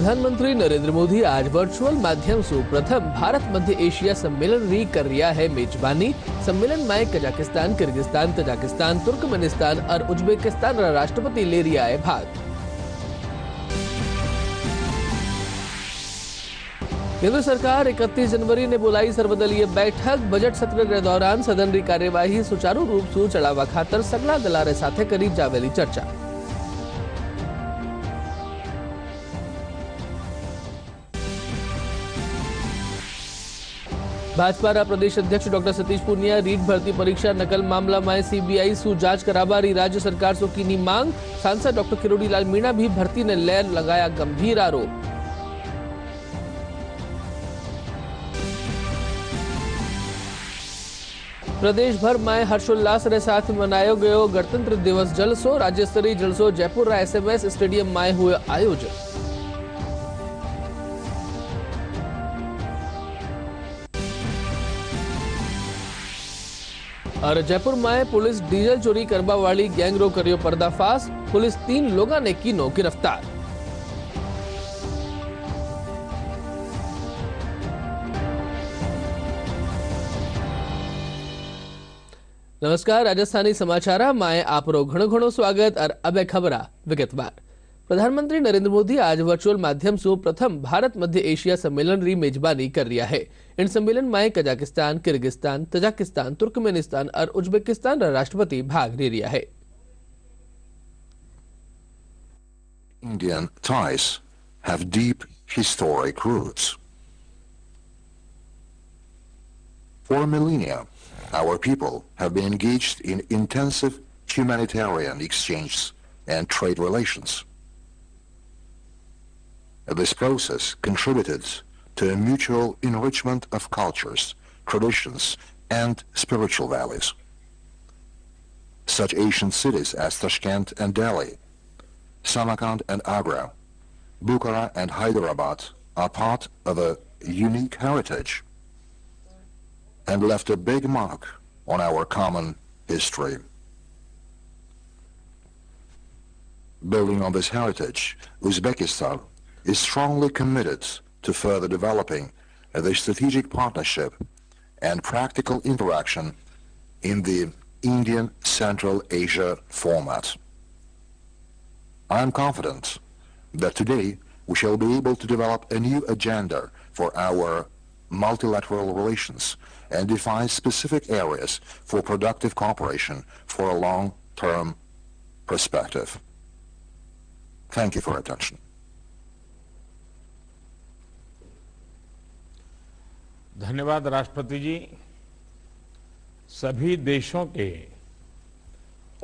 प्रधानमंत्री नरेंद्र मोदी आज वर्चुअल माध्यम से प्रथम भारत मध्य एशिया सम्मेलन री कर रहा है मेजबानी। सम्मेलन में कजाकिस्तान, किर्गिस्तान, तजाकिस्तान, तुर्कमेनिस्तान और उज्बेकिस्तान राष्ट्रपति ले रहा है भाग। केंद्र सरकार 31 जनवरी ने बुलाई सर्वदलीय बैठक। बजट सत्र के दौरान सदन की कार्यवाही सुचारू रूप से चलावा खातर सगला दलारे साथे करी जावेली चर्चा। भाजपा प्रदेश अध्यक्ष डॉक्टर सतीश पूनिया रीट भर्ती परीक्षा नकल मामला में सीबीआई सु जांच करावारी राज्य सरकार सो की मांग। सांसद डॉक्टर किरोड़ी लाल मीणा भी भर्ती ने लैर लगाया गंभीर आरोप। प्रदेश भर में हर्षोल्लास के साथ मनायो गयो गणतंत्र दिवस जलसो। राज्य स्तरीय जलसो जयपुर एसएमएस स्टेडियम में हुए आयोजन। और जयपुर में पुलिस डीजल चोरी करवा वाली गैंग रो करियो पर्दाफाश। पुलिस 3 लोगों ने कीनो गिरफ्तार। नमस्कार, राजस्थानी समाचार में आपरो घणो घणो स्वागत। और अब खबर विगतवार। प्रधानमंत्री नरेंद्र मोदी आज वर्चुअल माध्यम से प्रथम भारत मध्य एशिया सम्मेलन री मेजबानी कर रहा है। इन सम्मेलन में कजाकिस्तान, किर्गिस्तान, तजाकिस्तान, तुर्कमेनिस्तान और उज्बेकिस्तान राष्ट्रपति भाग ले रहा है। Indian ties have deep historic roots. For millennia, our people have been engaged in intensive humanitarian exchanges and trade relations. This process contributed to a mutual enrichment of cultures, traditions, and spiritual values. Such ancient cities as Tashkent and Delhi, Samarkand and Agra, Bukhara and Hyderabad are part of a unique heritage and left a big mark on our common history. Building on this heritage, Uzbekistan is strongly committed to further developing the strategic partnership and practical interaction in the Indian Central Asia format. I am confident that today we shall be able to develop a new agenda for our multilateral relations and define specific areas for productive cooperation for a long-term perspective. Thank you for your attention. धन्यवाद राष्ट्रपति जी। सभी देशों के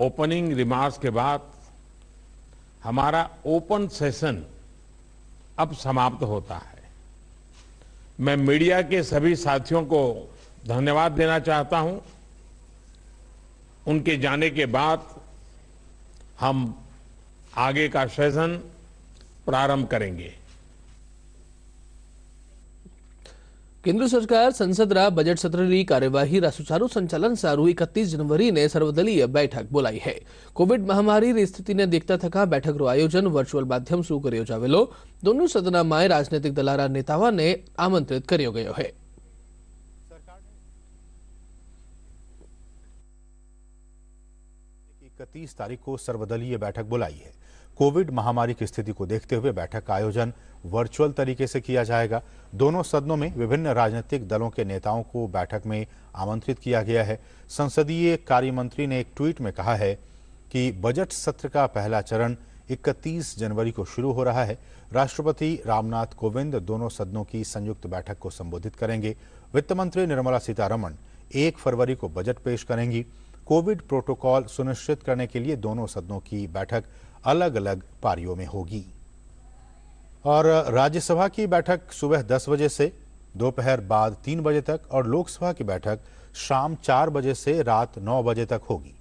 opening remarks के बाद हमारा open session अब समाप्त होता है। मैं मीडिया के सभी साथियों को धन्यवाद देना चाहता हूं। उनके जाने के बाद हम आगे का सेशन प्रारंभ करेंगे। केंद्र सरकार संसद रा बजट सत्र री कार्यवाही रा सुचारू संचालन सारू 31 जनवरी ने सर्वदलीय बैठक बोलाई है। कोविड महामारी री स्थिति ने देखता थका बैठक रो आयोजन वर्चुअल माध्यम से कर्यो जावेलो। दोनों सदना में राजनीतिक दलारा नेताओं ने आमंत्रित कर्यो गयो है। 31 तारीख को सर्वदलीय बैठक बुलाई है। कोविड महामारी की स्थिति को देखते हुए बैठक का आयोजन वर्चुअल तरीके से किया जाएगा। दोनों सदनों में विभिन्न राजनीतिक दलों के नेताओं को बैठक में आमंत्रित किया गया है। संसदीय कार्य मंत्री ने एक ट्वीट में कहा है कि बजट सत्र का पहला चरण 31 जनवरी को शुरू हो रहा है। राष्ट्रपति रामनाथ कोविंद दोनों सदनों की संयुक्त बैठक को संबोधित करेंगे। वित्त मंत्री निर्मला सीतारमण 1 फरवरी को बजट पेश करेंगी। कोविड प्रोटोकॉल सुनिश्चित करने के लिए दोनों सदनों की बैठक अलग अलग पारियों में होगी। और राज्यसभा की बैठक सुबह 10 बजे से दोपहर बाद 3 बजे तक और लोकसभा की बैठक शाम 4 बजे से रात 9 बजे तक होगी।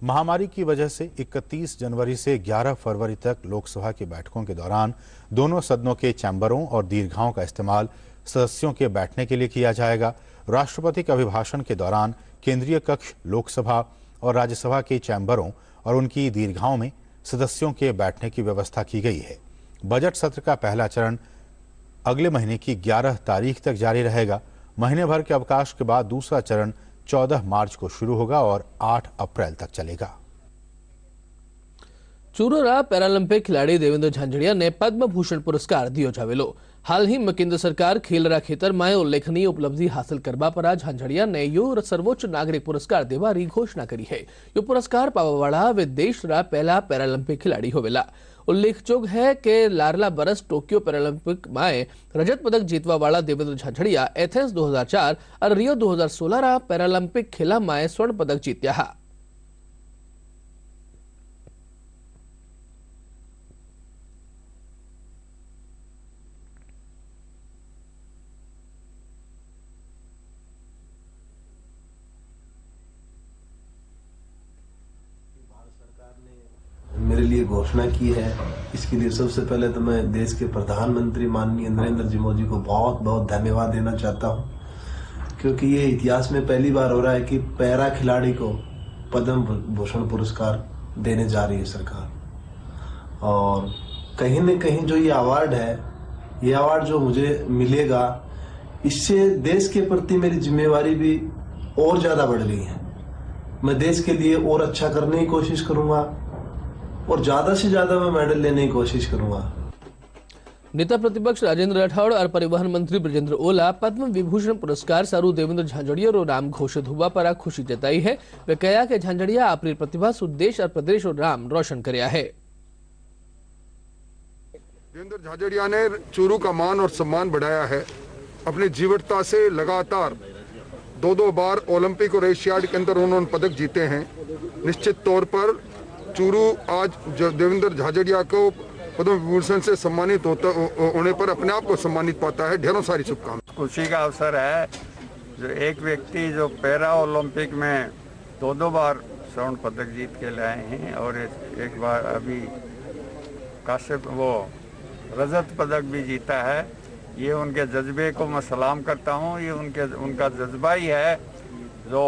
महामारी की वजह से 31 जनवरी से 11 फरवरी तक लोकसभा की बैठकों के दौरान दोनों सदनों के चैम्बरों और दीर्घाओं का इस्तेमाल सदस्यों के बैठने के लिए किया जाएगा। राष्ट्रपति के अभिभाषण के दौरान केंद्रीय कक्ष, लोकसभा और राज्यसभा के चैम्बरों और उनकी दीर्घाओं में सदस्यों के बैठने की व्यवस्था की गई है। बजट सत्र का पहला चरण अगले महीने की 11 तारीख तक जारी रहेगा। महीने भर के अवकाश के बाद दूसरा चरण 14 मार्च को शुरू होगा और 8 अप्रैल तक चलेगा। ચુરુરા પેરાલિમ્પિક ખેલાડી દેવેન્દ્ર ઝાંઝડિયાને પદ્મ ભૂષણ પુરસ્કાર દિયો જાવેલો। હાલ ही केंद्र सरकार खेलरा खेतर में उल्लेखनीय उपलब्धि हासिल करवा पर झांझड़िया ने यो सर्वोच्च नागरिक पुरस्कार देवारी घोषणा करी है। यो पुरस्कार पावावाड़ा वे देशरा पहला पैरालंपिक खिलाड़ी होवेला। उल्लेखजोग है कि लारला बरस टोक्यो पैरालंपिक में रजत पदक जीतवा वाला देवेंद्र झांझड़िया एथेंस 2004 और रियो 2016 पैरालंपिक खेला में स्वर्ण पदक जीत्या है। मेरे लिए घोषणा की है। इसके लिए सबसे पहले तो मैं देश के प्रधानमंत्री माननीय नरेंद्र जी मोदी को बहुत बहुत धन्यवाद देना चाहता हूं, क्योंकि ये इतिहास में पहली बार हो रहा है कि पैरा खिलाड़ी को पद्म भूषण पुरस्कार देने जा रही है सरकार। और कहीं न कहीं जो ये अवार्ड है, ये अवार्ड जो मुझे मिलेगा, इससे देश के प्रति मेरी जिम्मेवारी भी और ज्यादा बढ़ गई है। मैं देश के लिए और अच्छा करने की कोशिश करूंगा और ज्यादा से ज्यादा मैं मेडल लेने की कोशिश करूंगा। नेता प्रतिपक्ष राजेंद्र राठौड़ और परिवहन मंत्री ब्रजेंद्र ओला पद्म विभूषण पुरस्कार सारू देवेंद्र झांझड़िया रो नाम घोषित हुआ पर खुशी जताई है। वे कहा कि झांझड़िया अपनी प्रतिभा से देश और प्रदेश और नाम रोशन करया है। देवेंद्र झांझड़िया ने चूरू का मान और सम्मान बढ़ाया है। अपनी जीवटता से लगातार दो बार ओलंपिक और एशियाड के अंदर उन्होंने पदक जीते हैं। निश्चित तौर पर चूरू आज देवेंद्र झांझड़िया को पद्म विभूषण से सम्मानित होने पर अपने आप को सम्मानित पाता है। ढेरों सारी शुभकामनाएं। खुशी का अवसर है जो एक व्यक्ति जो पैरा ओलंपिक में दो बार स्वर्ण पदक जीत के लाए हैं और एक बार अभी काश्यप वो रजत पदक भी जीता है। ये उनके जज्बे को मैं सलाम करता हूँ। ये उनका जज्बा ही है जो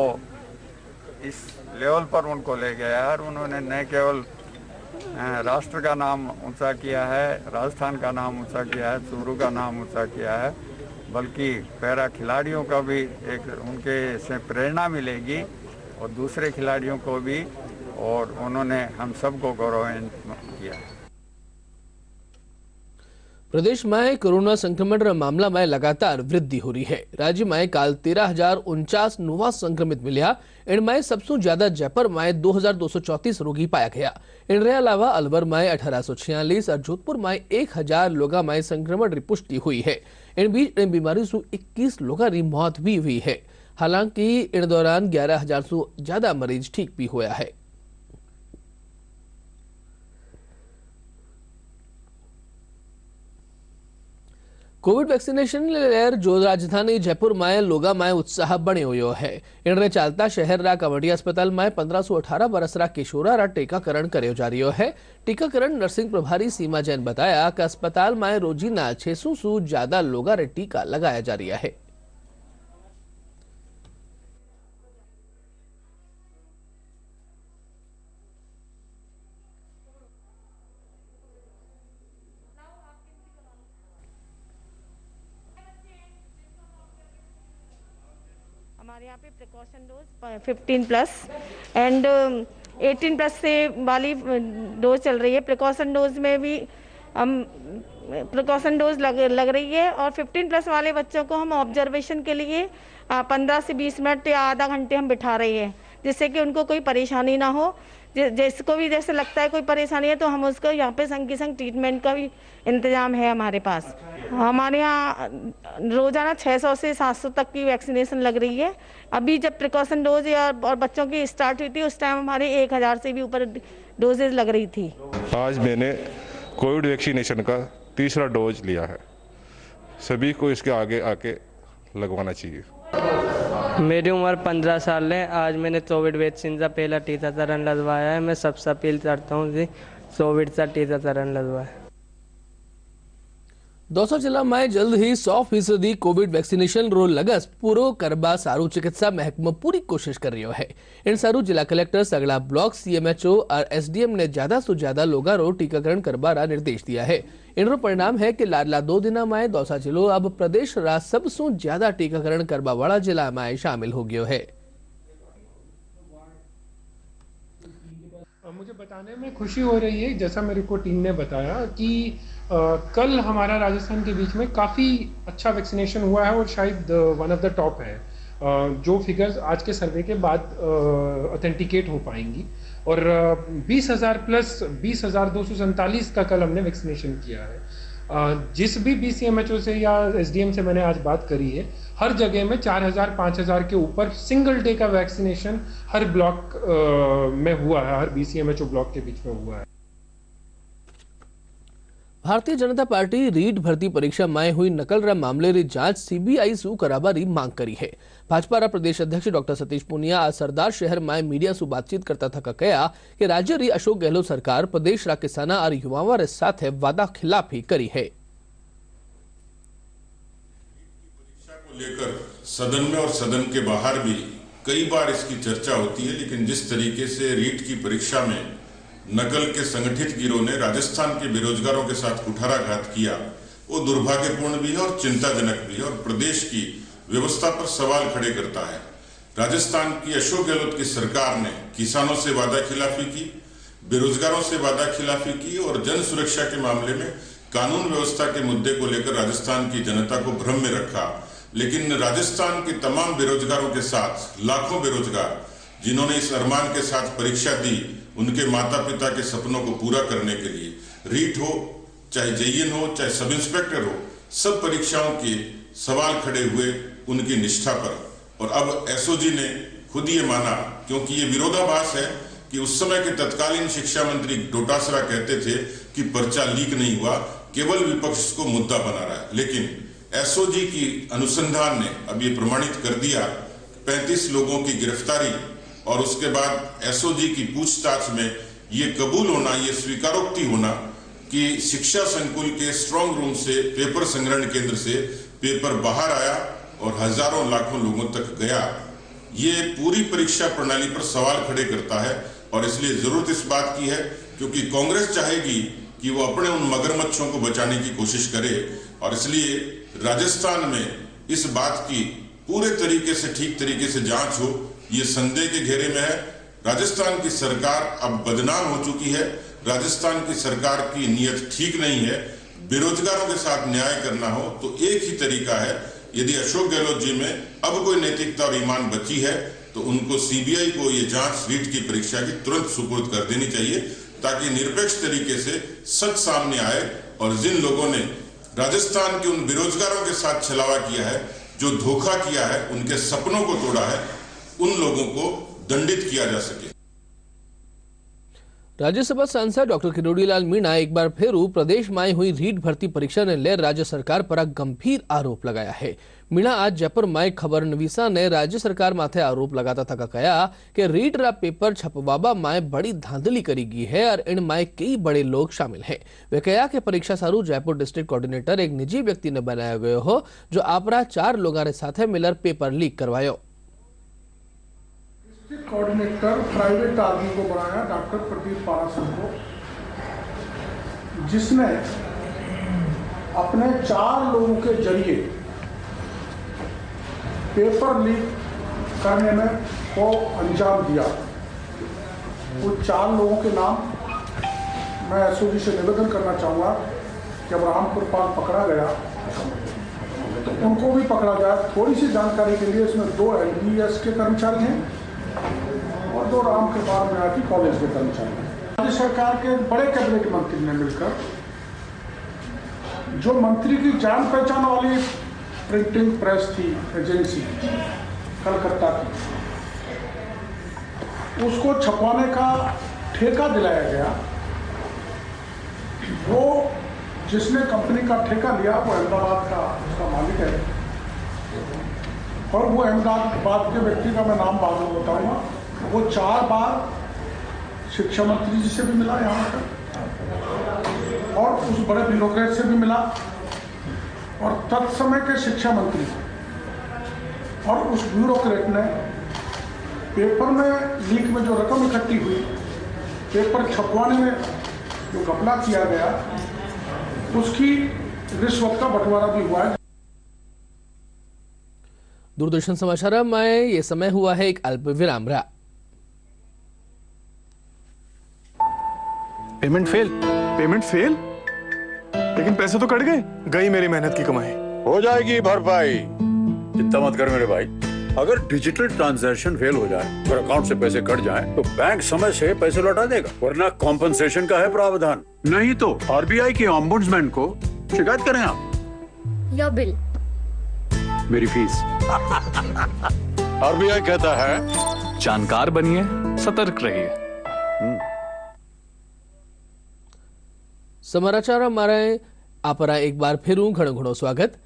इस लेवल पर उनको ले गया है। और उन्होंने न केवल राष्ट्र का नाम ऊंचा किया है, राजस्थान का नाम ऊंचा किया है, चूरू का नाम ऊंचा किया है, बल्कि पैरा खिलाड़ियों का भी एक उनके से प्रेरणा मिलेगी और दूसरे खिलाड़ियों को भी, और उन्होंने हम सबको गौरवान्वित किया है। प्रदेश में कोरोना संक्रमण मामला में लगातार वृद्धि हो रही है। राज्य में काल 13,049 नवा संक्रमित मिलिया। इनमें सबसे ज्यादा जयपुर में 2,234 रोगी पाया गया। इनके अलावा अलवर में 1,846 और जोधपुर में 1,000 लोगों में संक्रमण की पुष्टि हुई है। इन बीच इन बीमारी से 21 लोगों की मौत भी हुई है। हालांकि इन दौरान 11,000 से ज्यादा मरीज ठीक भी हुआ है। कोविड वेक्सिनेशन लेर जो राजधानी जयपुर में लोगा में उत्साह बने हुए है। इनरे चालता शहर रा कवटी अस्पताल में 1518 वर्षरा किशोरा रा टीकाकरण करो जा रही है। टीकाकरण नर्सिंग प्रभारी सीमा जैन बताया कि अस्पताल में रोजीना 600 से ज्यादा लोगा रे टीका लगाया जा रहा है। हमारे यहाँ पे प्रिकॉशन डोज 15+ एंड 18+ से वाली डोज चल रही है। प्रिकॉशन डोज में भी हम प्रिकॉशन डोज लग रही है और 15+ वाले बच्चों को हम ऑब्जर्वेशन के लिए 15 से 20 मिनट या आधा घंटे हम बिठा रहे हैं, जिससे कि उनको कोई परेशानी ना हो। जिसको भी जैसे लगता है कोई परेशानी है तो हम उसको यहाँ पे संग की संग ट्रीटमेंट का भी इंतजाम है हमारे पास। हमारे यहाँ रोजाना 600 से 700 तक की वैक्सीनेशन लग रही है। अभी जब प्रिकॉशन डोज और बच्चों की स्टार्ट हुई थी उस टाइम हमारे 1000 से भी ऊपर डोजेज लग रही थी। आज मैंने कोविड वैक्सीनेशन का तीसरा डोज लिया है। सभी को इसके आगे आके लगवाना चाहिए। मेरी उम्र 15 साल है। आज मैंने कोविड वैक्सीन का पहला टीकाकरण लगवाया है। मैं सबसे अपील करता हूँ कि कोविड का टीकाकरण लगवाए। दौसा જિલ્લામાં જલ્દ ही 100% કોવિડ વેક્સિનેશન રોલ લગસ પૂરો કરવા સારું चिकित्सा महकमो पूरी कोशिश कर रही है। इन सारू जिला कलेक्टर सगड़ा ब्लॉक CMHO और SDM ने ज्यादा से ज्यादा लोगों रो टीकाकरण करवारा निर्देश दिया है। इनरो परिणाम है कि लाडला 2 दिना में दौसा जिलो अब प्रदेश रा सबसे ज्यादा टीकाकरण करवा वाला जिला में शामिल हो गयो है। मुझे बताने में खुशी हो रही है, जैसा मेरे को टीम ने बताया कि कल हमारा राजस्थान के बीच में काफ़ी अच्छा वैक्सीनेशन हुआ है और शायद वन ऑफ द टॉप है। जो फिगर्स आज के सर्वे के बाद ऑथेंटिकेट हो पाएंगी और 20,000 प्लस 20,247 का कल हमने वैक्सीनेशन किया है। जिस भी BCMHO से या SDM से मैंने आज बात करी है, हर जगह में 4,000 5,000 के ऊपर सिंगल डे का वैक्सीनेशन हर ब्लॉक में हुआ है, हर BCMHO ब्लॉक के बीच में हुआ है। भारतीय जनता पार्टी रीट भर्ती परीक्षा में हुई नकल रा मामले री जांच CBI सु कराबारी मांग करी है। भाजपा रा प्रदेश अध्यक्ष डॉक्टर सतीश पूनिया आज सरदार शहर में मीडिया से बातचीत करता था कहा कि राज्य री अशोक गहलोत सरकार प्रदेश रा किसाना और युवाओं रे साथे वादा खिलाफी करी है। परीक्षा को लेकर सदन में और सदन के बाहर भी कई बार इसकी चर्चा होती है, लेकिन जिस तरीके से रीट की परीक्षा में नकल के संगठित गिरोह ने राजस्थान के बेरोजगारों के साथ कुठाराघात किया, वो दुर्भाग्यपूर्ण भी है और चिंताजनक भी है और प्रदेश की व्यवस्था पर सवाल खड़े करता है। राजस्थान की अशोक गहलोत की सरकार ने किसानों से वादा खिलाफी की, बेरोजगारों से वादा खिलाफी की और जन सुरक्षा के मामले में कानून व्यवस्था के मुद्दे को लेकर राजस्थान की जनता को भ्रम में रखा। लेकिन राजस्थान के तमाम बेरोजगारों के साथ लाखों बेरोजगार जिन्होंने इस अरमान के साथ परीक्षा दी, उनके माता पिता के सपनों को पूरा करने के लिए रीट हो, चाहे JN हो, चाहे सब इंस्पेक्टर हो, सब परीक्षाओं के सवाल खड़े हुए उनकी निष्ठा पर। और अब SOG ने खुद ये माना, क्योंकि ये विरोधाभास है कि उस समय के तत्कालीन शिक्षा मंत्री डोटासरा कहते थे कि पर्चा लीक नहीं हुआ, केवल विपक्ष को मुद्दा बना रहा है। लेकिन SOG की अनुसंधान ने अब ये प्रमाणित कर दिया, 35 लोगों की गिरफ्तारी और उसके बाद SOG की पूछताछ में ये कबूल होना, ये स्वीकारोक्ति होना कि शिक्षा संकुल के स्ट्रांग रूम से, पेपर संग्रहण केंद्र से पेपर बाहर आया और हजारों लाखों लोगों तक गया। ये पूरी परीक्षा प्रणाली पर सवाल खड़े करता है और इसलिए जरूरत इस बात की है, क्योंकि कांग्रेस चाहेगी कि वो अपने उन मगरमच्छों को बचाने की कोशिश करे और इसलिए राजस्थान में इस बात की पूरे तरीके से, ठीक तरीके से जांच हो, ये संदेह के घेरे में है। राजस्थान की सरकार अब बदनाम हो चुकी है, राजस्थान की सरकार की नीयत ठीक नहीं है। बेरोजगारों के साथ न्याय करना हो तो एक ही तरीका है, यदि अशोक गहलोत जी में अब कोई नैतिकता और ईमान बची है तो उनको CBI को ये जांच रीट की परीक्षा की तुरंत सुपुर्द कर देनी चाहिए, ताकि निरपेक्ष तरीके से सच सामने आए और जिन लोगों ने राजस्थान के उन बेरोजगारों के साथ छलावा किया है, जो धोखा किया है, उनके सपनों को तोड़ा है, उन लोगों को दंडित किया जा सके। राज्यसभा सांसद डॉक्टर किरोड़ीलाल मीणा एक बार फिर प्रदेश में हुई रीट भर्ती परीक्षा ने ले राज्य सरकार पर गंभीर आरोप लगाया है। मीणा आज जयपुर में खबर नवीसा ने राज्य सरकार माथे आरोप लगाता था कहा कि रीट रा पेपर छपवाबा में बड़ी धांधली करी गई है और इन में कई बड़े लोग शामिल हैं। वे कहा कि परीक्षा सारू जयपुर डिस्ट्रिक्ट कोऑर्डिनेटर एक निजी व्यक्ति ने बनाया गयो हो, जो आपरा 4 लोगों ने साथे मिलर पेपर लीक करवायो। डिस्ट्रिक्ट कोऑर्डिनेटर प्राइवेट आदमी को बनाया, डॉक्टर प्रदीप पारासर को, जिसने अपने 4 लोगों के जरिए पेपर लीक करने में को अंजाम दिया। वो 4 लोगों के नाम मैं SOG से निवेदन करना चाहूँगा कि अब रामपुर पाल पकड़ा गया तो उनको भी पकड़ा जाए। थोड़ी सी जानकारी के लिए, इसमें 2 LBS के कर्मचारी हैं और 2 राम कृपाल मराठी कॉलेज के कर्मचारी हैं। राज्य सरकार के बड़े कैबिनेट मंत्री ने मिलकर जो मंत्री की जान पहचान वाली प्रिंटिंग प्रेस थी, एजेंसी कलकत्ता की, उसको छपवाने का ठेका दिलाया गया। वो जिसने कंपनी का ठेका लिया वो अहमदाबाद का उसका मालिक है और वो अहमदाबाद के व्यक्ति का मैं नाम बाद में बताऊंगा। वो 4 बार शिक्षा मंत्री जी से भी मिला यहाँ पर और उस बड़े ब्यूरोक्रेट से भी मिला और तत्समय के शिक्षा मंत्री और उस ब्यूरोक्रेट ने पेपर में लीक में जो रकम इकट्ठी हुई, पेपर छपवाने में जो घपला किया गया, उसकी रिश्वत का बंटवारा भी हुआ है। दूरदर्शन समाचार में ये समय हुआ है एक अल्प विराम रहा। पेमेंट फेल, लेकिन पैसे तो कट गए, गई मेरी मेहनत की कमाई। हो जाएगी भरपाई, चिंता मत कर मेरे भाई। अगर डिजिटल ट्रांजैक्शन फेल हो जाए और अकाउंट से पैसे कट जाएं, तो बैंक समय से पैसे लौटा देगा, वरना कॉम्पनसेशन का है प्रावधान। नहीं तो आरबीआई के ओम्बुड्समैन को शिकायत करें आप। या बिल, मेरी फीस। आरबीआई कहता है जानकार बनिए, सतर्क रहिए। समाचार हमारे आपरा एक बार फिर घणो घणो स्वागत।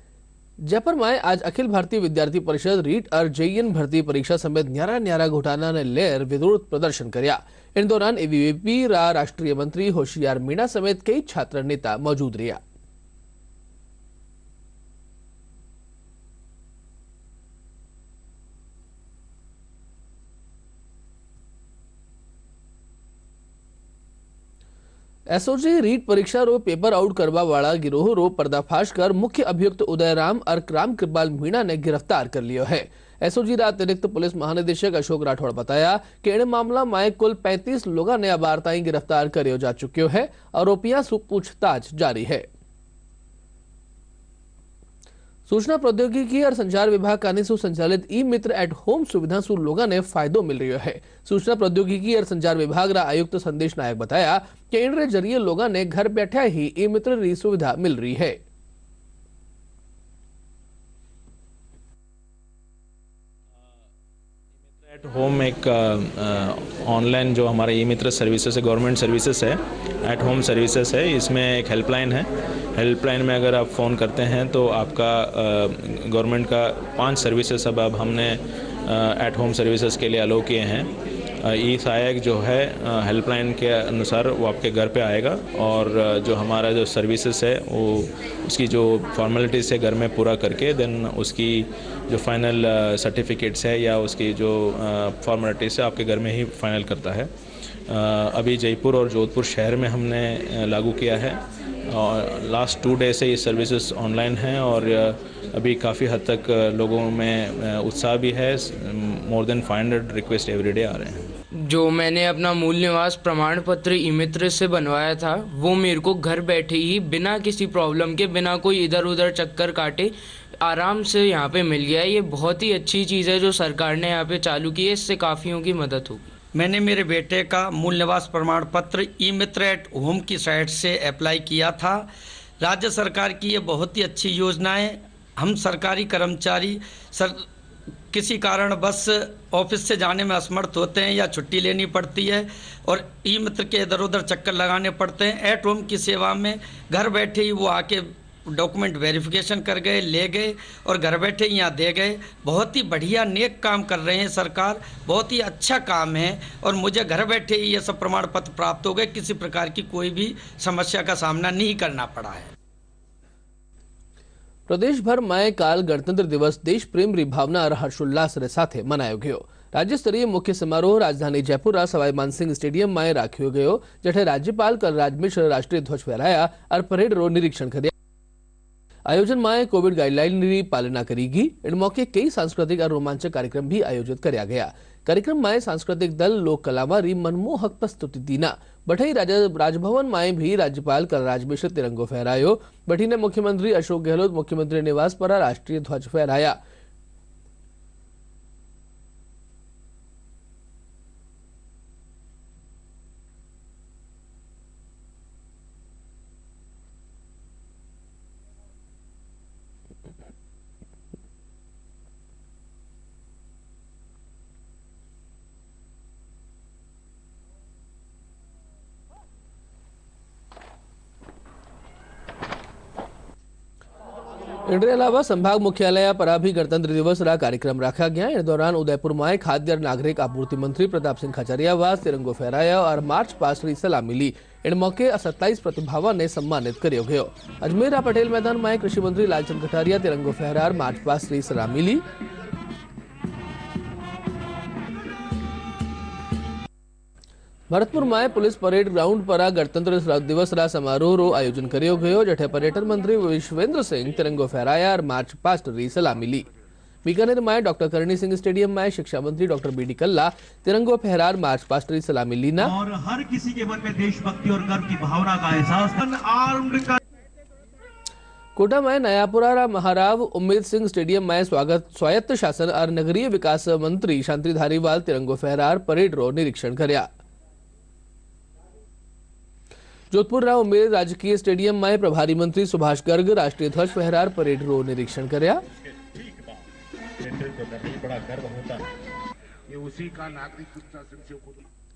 जयपुर में आज अखिल भारतीय विद्यार्थी परिषद रीट और जेईएन भर्ती परीक्षा समेत न्यारा न्यारा घोटाला ने लेर विरोध प्रदर्शन कर्या। इन दौरान एबीवीपी राष्ट्रीय मंत्री होशियार मीणा समेत कई छात्र नेता मौजूद रहा। एसओजी रीट परीक्षा रो पेपर आउट करवा वाला गिरोह रो पर्दाफाश कर मुख्य अभियुक्त उदयराम और राम कृपाल मीणा ने गिरफ्तार कर लियो है। एसओजी रा अतिरिक्त पुलिस महानिदेशक अशोक राठौड़ बताया कि इन मामला में कुल 35 लोगों ने अब ताई गिरफ्तार करियो जा चुक्यो है। आरोपियां से पूछताछ जारी है। सूचना प्रौद्योगिकी और संचार विभाग कानी सु संचालित ई मित्र एट होम सुविधा सु लोगों ने फायदो मिल रही है। सूचना प्रौद्योगिकी और संचार विभाग रा आयुक्त संदेश नायक बताया कि इन जरिए लोगों ने घर बैठे ही ई मित्र री सुविधा मिल रही है। एट होम एक ऑनलाइन जो हमारा ई मित्र सर्विसेज है, गवर्नमेंट सर्विसेज है, एट होम सर्विसेज है। इसमें एक हेल्पलाइन है। हेल्पलाइन में अगर आप फ़ोन करते हैं तो आपका गवर्नमेंट का 5 सर्विसेज अब हमने एट होम सर्विसेज के लिए अलो किए हैं। ई सहायक जो है हेल्पलाइन के अनुसार वो आपके घर पे आएगा और जो हमारा जो सर्विसेज है वो उसकी जो फॉर्मेलिटीज़ है घर में पूरा करके देन उसकी जो फाइनल सर्टिफिकेट्स है या उसकी जो फॉर्मेलिटीज़ है आपके घर में ही फाइनल करता है। अभी जयपुर और जोधपुर शहर में हमने लागू किया है और लास्ट 2 डे से ये सर्विसेज ऑनलाइन हैं और अभी काफ़ी हद तक लोगों में उत्साह भी है। मोर देन 500 रिक्वेस्ट एवरीडे आ रहे हैं। जो मैंने अपना मूल निवास प्रमाण पत्र ई मित्र से बनवाया था वो मेरे को घर बैठे ही बिना किसी प्रॉब्लम के, बिना कोई इधर उधर चक्कर काटे आराम से यहाँ पे मिल गया। ये बहुत ही अच्छी चीज़ है जो सरकार ने यहाँ पे चालू की है, इससे काफ़ियों की मदद होगी। मैंने मेरे बेटे का मूल निवास प्रमाण पत्र ई मित्र एट होम की साइट से अप्लाई किया था। राज्य सरकार की ये बहुत ही अच्छी योजना है। हम सरकारी कर्मचारी किसी कारण बस ऑफिस से जाने में असमर्थ होते हैं या छुट्टी लेनी पड़ती है और ई मित्र के इधर उधर चक्कर लगाने पड़ते हैं। एट होम की सेवा में घर बैठे ही वो आके डॉक्यूमेंट वेरिफिकेशन कर गए, ले गए और घर बैठे यहाँ दे गए। बहुत ही बढ़िया नेक काम कर रहे हैं सरकार, बहुत ही अच्छा काम है और मुझे घर बैठे ही ये सब प्रमाण पत्र प्राप्त हो गए। किसी प्रकार की कोई भी समस्या का सामना नहीं करना पड़ा है। प्रदेश भर में काल गणतंत्र दिवस देश प्रेम री भावना और हर्षोल्लास रे साथे मनायो गयो। राज्य स्तरीय मुख्य समारोह राजधानी जयपुर सवाई मानसिंह स्टेडियम में राख्यो गयो, जठे राज्यपाल कलराज मिश्र राष्ट्रीय ध्वज फहराया और परेड रो निरीक्षण कर्या। आयोजन में कोविड गाइडलाइन की पालना करेगी। इन मौके कई सांस्कृतिक और रोमांचक कार्यक्रम भी आयोजित किया गया। कार्यक्रम में सांस्कृतिक दल लोक कलावारी मनमोहक प्रस्तुति दीना। बठई राजभवन में भी राज्यपाल कलराज मिश्र तिरंगो फहरायो। बठी ने मुख्यमंत्री अशोक गहलोत मुख्यमंत्री निवास पर राष्ट्रीय ध्वज फहराया। इनके अलावा संभाग मुख्यालय पर भी गणतंत्र दिवस रा कार्यक्रम रखा गया। इस दौरान उदयपुर में खाद्य और नागरिक आपूर्ति मंत्री प्रताप सिंह खाचरियावास तिरंगो फहराया और मार्च पास्ट री सलाह मिली। इन मौके 27 प्रतिभावान ने सम्मानित करियो गयो। अजमेर पटेल मैदान में कृषि मंत्री लालचंद कटारिया तिरंगो फहरार मार्च पास्ट री सलाह मिली। भरतपुर में पुलिस परेड ग्राउंड पर गणतंत्र दिवस रा समारोह रो आयोजन करियो गयो। जठे पर्यटन मंत्री विश्वेंद्र सिंह तिरंगो फहराया और मार्च पास्ट री सलाह मिली। बीकानेर में डॉक्टर करणी सिंह स्टेडियम में शिक्षा मंत्री डॉक्टर बीडी कल्ला तिरंगो फहरार मार्च पास्ट री सलाह मिली ना। और हर किसी के मन में देशभक्ति और गर्व की भावना का एहसास। कोटा में नयापुरा महाराव उम्मेद सिंह स्टेडियम में स्वायत्त शासन और नगरीय विकास मंत्री शांति धारीवाल तिरंगो फहरार परेड रो निरीक्षण कर्या। जोधपुर राव उम्मेद राजकीय स्टेडियम में प्रभारी मंत्री सुभाष गर्ग राष्ट्रीय ध्वज फहरार परेड रो निरीक्षण कर्या।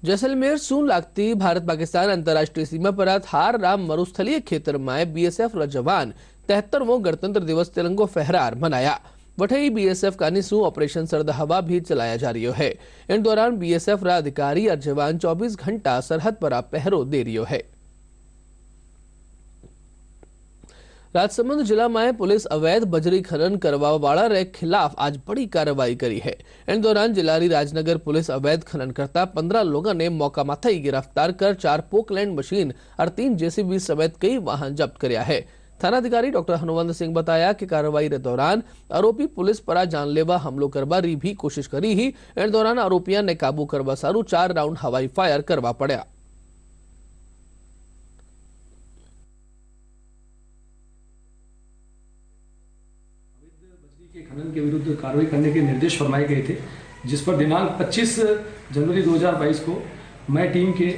जैसलमेर सून लागती भारत पाकिस्तान अंतर्राष्ट्रीय सीमा पर थार राम मरुस्थलीय क्षेत्र में बीएसएफ रा जवान 73वां गणतंत्र दिवस तिरंगो फहरार मनाया। वठई बीएसएफ का निसू ऑपरेशन सरद हवा भी चलाया जा रही है। इन दौरान बीएसएफ रा अधिकारी और जवान 24 घंटा सरहद पर पहरो दे रही है। राजसमंद जिला में पुलिस अवैध बजरी खनन करवा वाला रे खिलाफ आज बड़ी कार्रवाई करी है। इन दौरान जिलारी राजनगर पुलिस अवैध खनन करता 15 लोगों ने मौका माथे ही गिरफ्तार कर 4 पोकलैंड मशीन और 3 जेसीबी समेत कई वाहन जब्त करया है। थानाधिकारी डॉक्टर हनुमंत सिंह बताया कि कार्रवाई के दौरान आरोपी पुलिस पर जानलेवा हमलो करवा री भी कोशिश करी ही। इन दौरान आरोपियों ने काबू करवा सारू 4 राउंड हवाई फायर करवा पड़ा। खनन के विरुद्ध कार्रवाई करने के निर्देश फरमाए गए थे, जिस पर दिनांक 25 जनवरी 2022 को मैं टीम के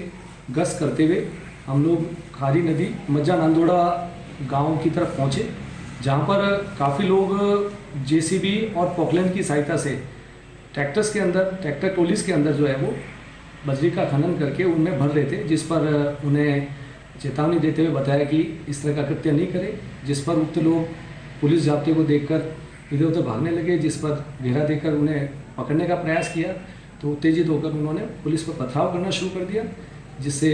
गश्त करते हुए हम लोग खारी नदी मज्जा नंदोड़ा गांव की तरफ पहुंचे, जहां पर काफ़ी लोग जेसीबी और पोकलैंड की सहायता से ट्रैक्टर्स के अंदर ट्रैक्टर ट्रॉलीज के अंदर जो है वो बजरी का खनन करके उनमें भर रहे थे, जिस पर उन्हें चेतावनी देते हुए बताया कि इस तरह का कृत्य नहीं करें, जिस पर उक्त लोग पुलिस जाब्ते को देखकर इधर उधर भागने लगे, जिस पर घेरा देकर उन्हें पकड़ने का प्रयास किया तो उत्तेजित होकर उन्होंने पुलिस पर पथराव करना शुरू कर दिया, जिससे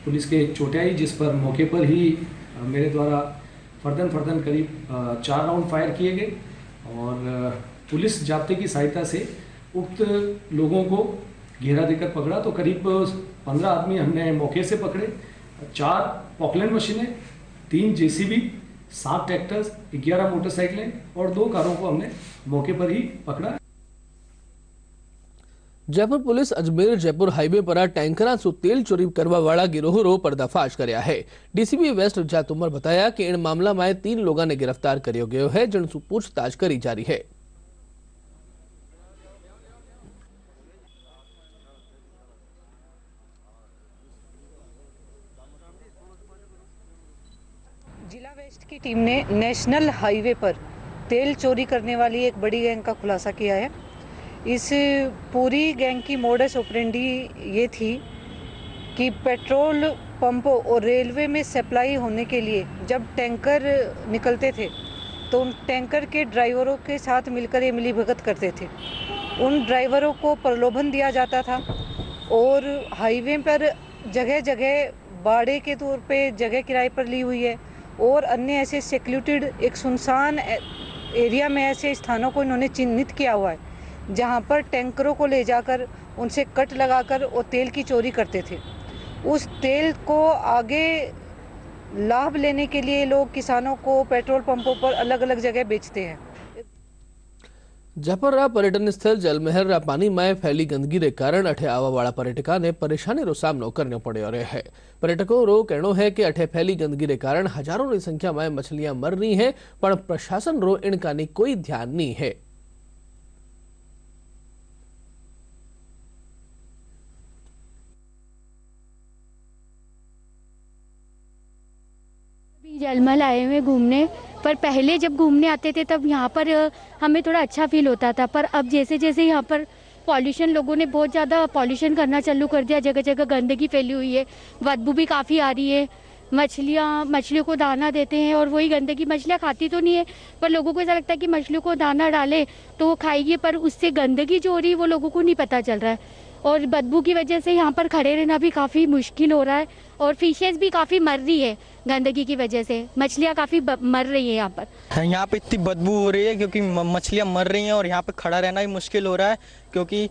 पुलिस के चोटें आई, जिस पर मौके पर ही मेरे द्वारा फर्दन करीब 4 राउंड फायर किए गए और पुलिस जाब्ते की सहायता से उक्त लोगों को घेरा देकर पकड़ा तो करीब 15 आदमी हमने मौके से पकड़े। 4 पॉकलैंड मशीनें, 3 जेसीबी, 7 ट्रैक्टर्स, 11 मोटरसाइकिलें और 2 कारों को हमने मौके पर ही पकड़ा। जयपुर पुलिस अजमेर जयपुर हाईवे पर टैंकरा सु तेल चोरी करवा वाला गिरोह रो पर्दाफाश करया है। डीसीपी वेस्ट रजा तोमर बताया कि इन मामला में 3 लोगों ने गिरफ्तार करियो गयो है, जिनसु पूछताछ करी जा रही है। जिला वेस्ट की टीम ने नेशनल हाईवे पर तेल चोरी करने वाली एक बड़ी गैंग का खुलासा किया है। इस पूरी गैंग की मोडस ऑपरेंडी ये थी कि पेट्रोल पंपों और रेलवे में सप्लाई होने के लिए जब टैंकर निकलते थे तो उन टैंकर के ड्राइवरों के साथ मिलकर ये मिलीभगत करते थे। उन ड्राइवरों को प्रलोभन दिया जाता था और हाईवे पर जगह जगह बाड़े के तौर पे जगह किराए पर ली हुई है और अन्य ऐसे सेक्लूटेड एक सुनसान एरिया में ऐसे स्थानों को इन्होंने चिन्हित किया हुआ है जहां पर टैंकरों को ले जाकर उनसे कट लगाकर और तेल की चोरी करते थे। उस तेल को आगे लाभ लेने के लिए लोग किसानों को पेट्रोल पंपों पर अलग अलग जगह बेचते हैं। जयपुर रा पर्यटन स्थल जलमहल रा पानी में फैली गंदगी के कारण अठे आवा वाला पर्यटका ने परेशानी रो सामनो करनो पड़ो रहे है। पर्यटकों रो कहनो है कि अठे फैली गंदगी के कारण हजारों की संख्या में मछलियां मर रही हैं, पर प्रशासन रो इनका कोई ध्यान नहीं है। जलमहल आए हुए घूमने, पर पहले जब घूमने आते थे तब यहाँ पर हमें थोड़ा अच्छा फील होता था, पर अब जैसे जैसे यहाँ पर पॉल्यूशन, लोगों ने बहुत ज़्यादा पॉल्यूशन करना चालू कर दिया, जगह जगह गंदगी फैली हुई है, बदबू भी काफ़ी आ रही है, मछलियों को दाना देते हैं और वही गंदगी, मछलियाँ खाती तो नहीं है पर लोगों को ऐसा लगता है कि मछलियों को दाना डाले तो वो खाएगी, पर उससे गंदगी जो हो रही है वो लोगों को नहीं पता चल रहा है। और बदबू की वजह से यहाँ पर खड़े रहना भी काफ़ी मुश्किल हो रहा है और फिशेस भी काफ़ी मर रही है गंदगी की वजह से, मछलियाँ काफ़ी मर रही है यहाँ पर। यहाँ पे इतनी बदबू हो रही है क्योंकि मछलियाँ मर रही हैं और यहाँ पे खड़ा रहना भी मुश्किल हो रहा है क्योंकि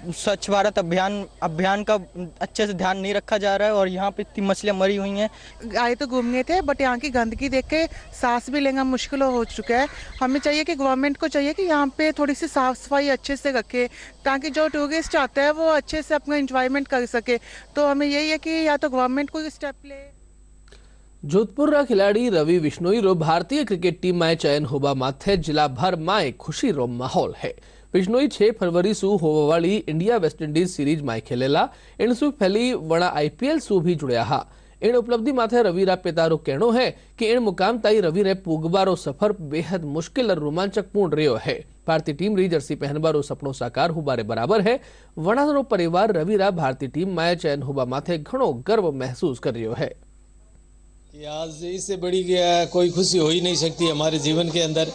स्वच्छ भारत अभियान का अच्छे से ध्यान नहीं रखा जा रहा है और यहाँ पे इतनी मछलियाँ मरी हुई हैं। आए तो घूमने थे बट यहाँ की गंदगी देख के सांस भी लेना मुश्किल हो चुका है। हमें चाहिए कि गवर्नमेंट को चाहिए कि यहाँ पे थोड़ी सी साफ सफाई अच्छे से रखे ताकि जो टूरिस्ट आता है वो अच्छे से अपना एंजॉयमेंट कर सके। तो हमें यही है कि या तो गवर्नमेंट कोई स्टेप ले। जोधपुर खिलाड़ी रवि बिश्नोई रो भारतीय क्रिकेट टीम में चयन होबा माथे जिला भर में खुशी रो माहौल है। बिश्नोई 6 फरवरी सु होवावाली इंडिया वेस्ट इंडीज सीरीज में खेलेला इन सु पहली वणा IPL सु भी जुड़या हा। इन उपलब्धि माथे रवि रा पिता रो कहनो है कि इन मुकाम ताई रवि रे पुगबारो सफर बेहद मुश्किल और रोमांचकपूर्ण रह्यो है। भारतीय टीम री जर्सी पहनबारो सपनो साकार होबारे बराबर है। वणा रो परिवार रवि रा भारतीय टीम में चयन होबा माथे घणो गर्व महसूस कर रह्यो है। आज इससे बड़ी कोई खुशी हो ही नहीं सकती हमारे जीवन के अंदर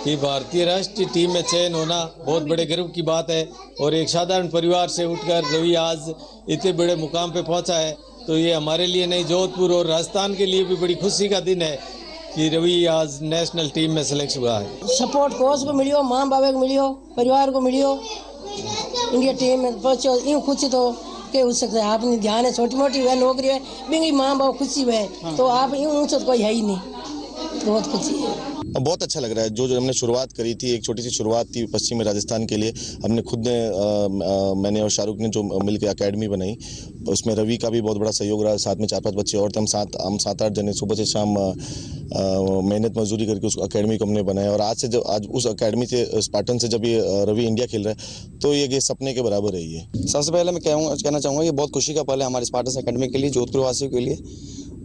कि भारतीय राष्ट्रीय टीम में चयन होना बहुत बड़े गर्व की बात है और एक साधारण परिवार से उठकर रवि आज इतने बड़े मुकाम पे पहुंचा है तो ये हमारे लिए नहीं, जोधपुर और राजस्थान के लिए भी बड़ी खुशी का दिन है कि रवि आज नेशनल टीम में सेलेक्ट हुआ है। सपोर्ट कोच को मिलियो, माँ बाबा को मिलियो, परिवार को मिलियो, इंडिया टीम में पहुंचो, यूँ खुशी तो के हो सकता है। आपने ध्यान है छोटी मोटी है नौकरी है बिंगी माँ बाप खुशी है तो आप यूँ ऊँचा तो कोई है ही नहीं, बहुत खुशी है। बहुत अच्छा लग रहा है। जो हमने शुरुआत करी थी, एक छोटी सी शुरुआत थी पश्चिमी राजस्थान के लिए, हमने खुद ने मैंने और शाहरुख ने जो मिलकर एकेडमी बनाई उसमें रवि का भी बहुत बड़ा सहयोग रहा। साथ में 4-5 बच्चे और थे, हम 7-8 जने सुबह से शाम मेहनत मजदूरी करके उस एकेडमी को हमने बनाया और आज उस एकेडमी से स्पार्टन से जब ये रवि इंडिया खेल रहा है तो ये सपने के बराबर है। ये सबसे पहले मैं कहना चाहूँगा ये बहुत खुशी का पल है हमारे स्पार्टन एकेडमी के लिए, जोधपुर वासियों के लिए,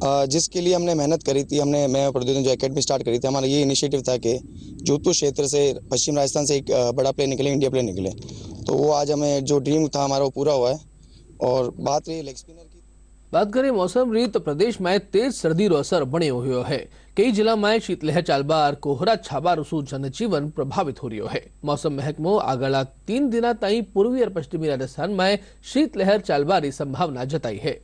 जिसके लिए हमने मेहनत करी थी। मैं और प्रद्युम्न जो एकेडमी स्टार्ट करी थी, हमारा ये इनिशिएटिव था कि जोधपुर क्षेत्र से पश्चिम राजस्थान से एक बड़ा प्लेयर निकले, इंडिया प्लेयर निकले, तो वो आज हमें जो ड्रीम था हमारा वो पूरा हुआ है। और बात रही लेग स्पिनर की, बात करें मौसम री तो प्रदेश में तेज सर्दी रो असर बने हुए है। कई जिला में शीतलहर चालबा और कोहरा छाबा रसू जनजीवन प्रभावित हो रही है। मौसम महकमो आगला 3 दिन ताई पूर्वी और पश्चिमी राजस्थान में शीतलहर चालबा री संभावना जताई है।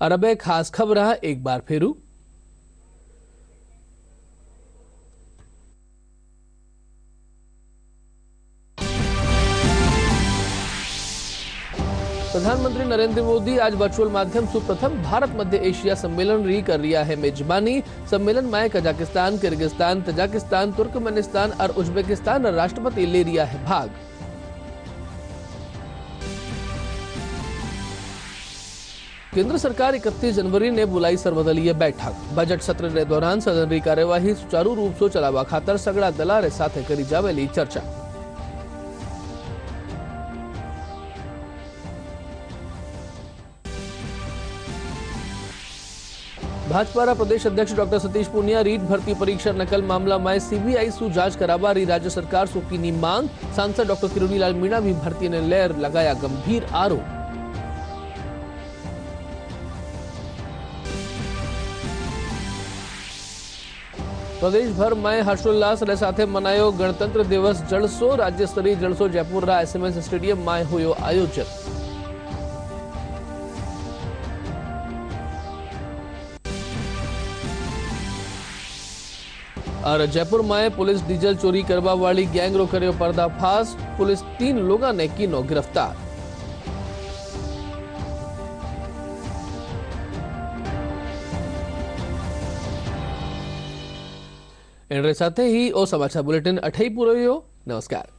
और अब खास खबर एक बार फेरू। प्रधानमंत्री नरेंद्र मोदी आज वर्चुअल माध्यम से प्रथम भारत मध्य एशिया सम्मेलन री कर रिया है मेजबानी। सम्मेलन में कजाकिस्तान, किर्गिस्तान, तजाकिस्तान, तुर्कमेनिस्तान और उज्बेकिस्तान राष्ट्रपति ले रिया है भाग। केंद्र सरकार 31 जनवरी ने बुलाई सर्वदलीय बैठक। बजट सत्र के दौरान सदन की कार्यवाही सुचारू रूप से चलावा खातर सगड़ा दला रे साथे करी जावेली चर्चा। भाजपा प्रदेश अध्यक्ष डॉक्टर सतीश पूनिया रीट भर्ती परीक्षा नकल मामला में CBI सु जांच करावा रही राज्य सरकार सु की मांग। सांसद डॉक्टर किरोड़ी लाल मीणा भी भर्ती ने लेर लगाया गंभीर आरोप। प्रदेश भर में हर्षोल्लास के साथ मनायो गणतंत्र दिवस जलसो। राज्य स्तरीय जलसो जयपुर SMS स्टेडियम में हुयो आयोजन। और जयपुर में पुलिस डीजल चोरी करवा वाली गैंग रो कर्यो पर्दाफाश। पुलिस 3 लोगों ने कीनो गिरफ्तार। इन साथ ही ओ समाचार बुलेटिन अठई पूरो। नमस्कार।